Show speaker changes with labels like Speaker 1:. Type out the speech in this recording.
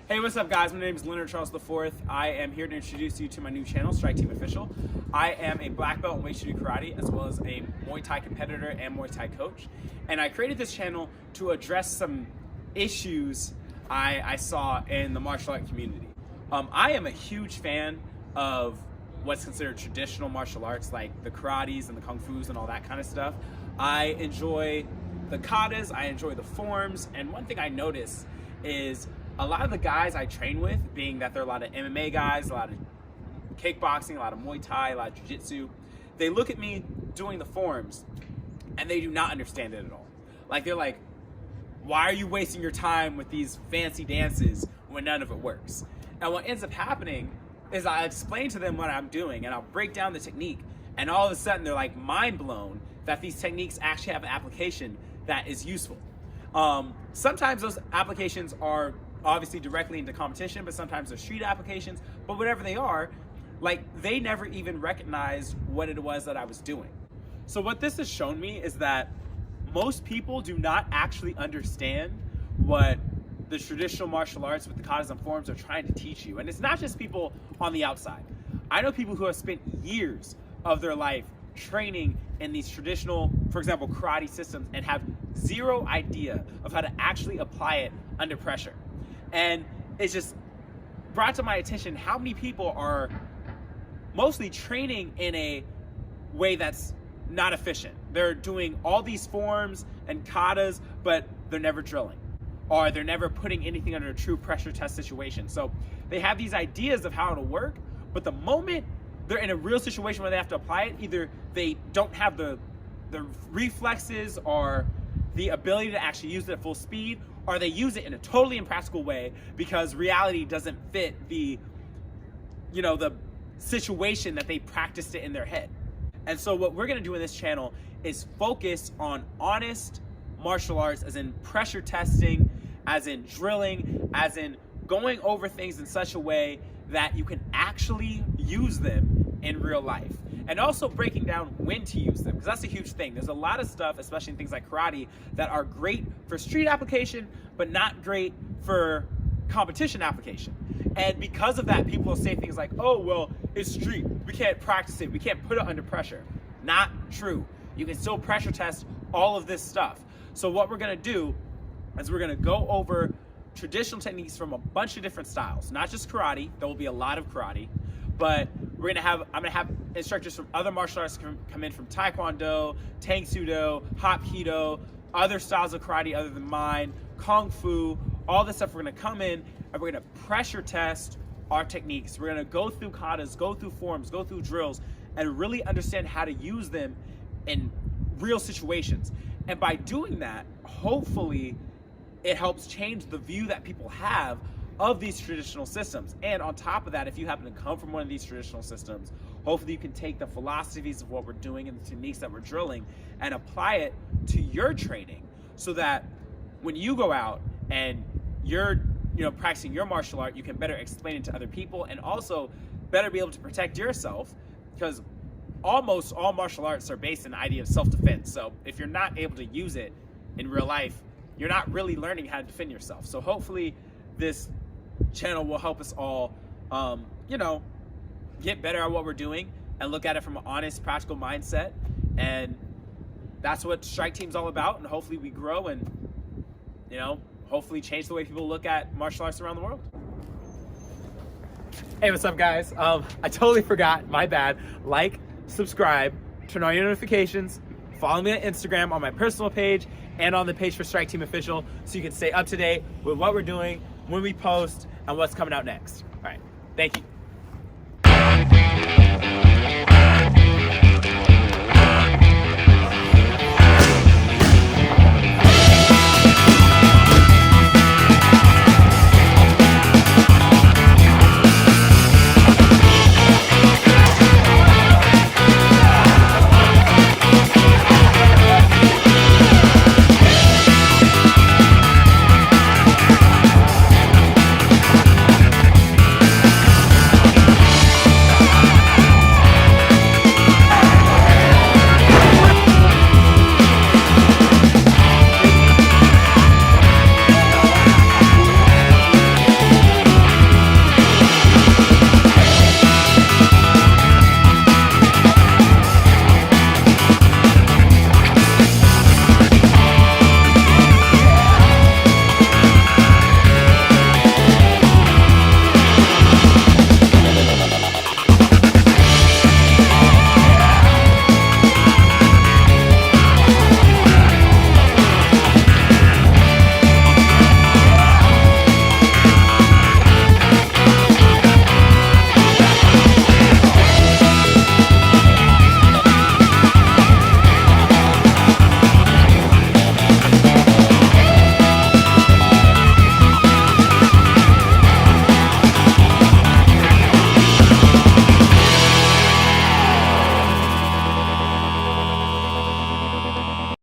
Speaker 1: Hey, what's up guys? My name is Leonard Charles IV. I am here to introduce you to my new channel, Stryke Team Official. I am a black belt in weight shooting karate as well as a Muay Thai competitor and Muay Thai coach. And I created this channel to address some issues I saw in the martial art community. I am a huge fan of what's considered traditional martial arts, like the karates and the kung fus and all that kind of stuff. I enjoy the katas, I enjoy the forms, and one thing I notice is a lot of the guys I train with, being that there are a lot of MMA guys, a lot of kickboxing, a lot of Muay Thai, a lot of jiu-jitsu, they look at me doing the forms and they do not understand it at all. Like, they're like, why are you wasting your time with these fancy dances when none of it works? And what ends up happening is I explain to them what I'm doing and I'll break down the technique, and all of a sudden they're like mind blown that these techniques actually have an application that is useful. Sometimes those applications are obviously directly into competition, but sometimes they're street applications, but whatever they are, like, they never even recognized what it was that I was doing. So what this has shown me is that most people do not actually understand what the traditional martial arts with the katas and forms are trying to teach you. And it's not just people on the outside. I know people who have spent years of their life training in these traditional, for example, karate systems, and have zero idea of how to actually apply it under pressure. And it's just brought to my attention how many people are mostly training in a way that's not efficient. They're doing all these forms and katas, but they're never drilling, or they're never putting anything under a true pressure test situation. So they have these ideas of how it'll work, but the moment they're in a real situation where they have to apply it, either they don't have the reflexes or the ability to actually use it at full speed, or they use it in a totally impractical way because reality doesn't fit the situation that they practiced it in their head. And so what we're gonna do in this channel is focus on honest martial arts, as in pressure testing, as in drilling, as in going over things in such a way that you can actually use them in real life. And also breaking down when to use them, because that's a huge thing. There's a lot of stuff, especially in things like karate, that are great for street application, but not great for competition application. And because of that, people will say things like, oh, well, it's street, we can't practice it, we can't put it under pressure. Not true. You can still pressure test all of this stuff. So what we're gonna do is we're gonna go over traditional techniques from a bunch of different styles, not just karate. There will be a lot of karate, but I'm gonna have instructors from other martial arts come in, from Taekwondo, Tang Sudo, Hapkido, other styles of karate other than mine, Kung Fu, all this stuff. We're gonna come in and we're gonna pressure test our techniques. We're gonna go through katas, go through forms, go through drills, and really understand how to use them in real situations. And by doing that, hopefully it helps change the view that people have of these traditional systems. And on top of that, if you happen to come from one of these traditional systems, hopefully you can take the philosophies of what we're doing and the techniques that we're drilling and apply it to your training, so that when you go out and you're practicing your martial art, you can better explain it to other people and also better be able to protect yourself, because almost all martial arts are based on the idea of self-defense. So if you're not able to use it in real life, you're not really learning how to defend yourself. So hopefully this channel will help us all, get better at what we're doing and look at it from an honest, practical mindset. And that's what Stryke Team's all about. And hopefully we grow and, hopefully change the way people look at martial arts around the world. Hey, what's up guys? I totally forgot, my bad. Like, subscribe, turn on your notifications, follow me on Instagram on my personal page and on the page for Stryke Team Official, so you can stay up to date with what we're doing, when we post, and what's coming out next. All right, thank you.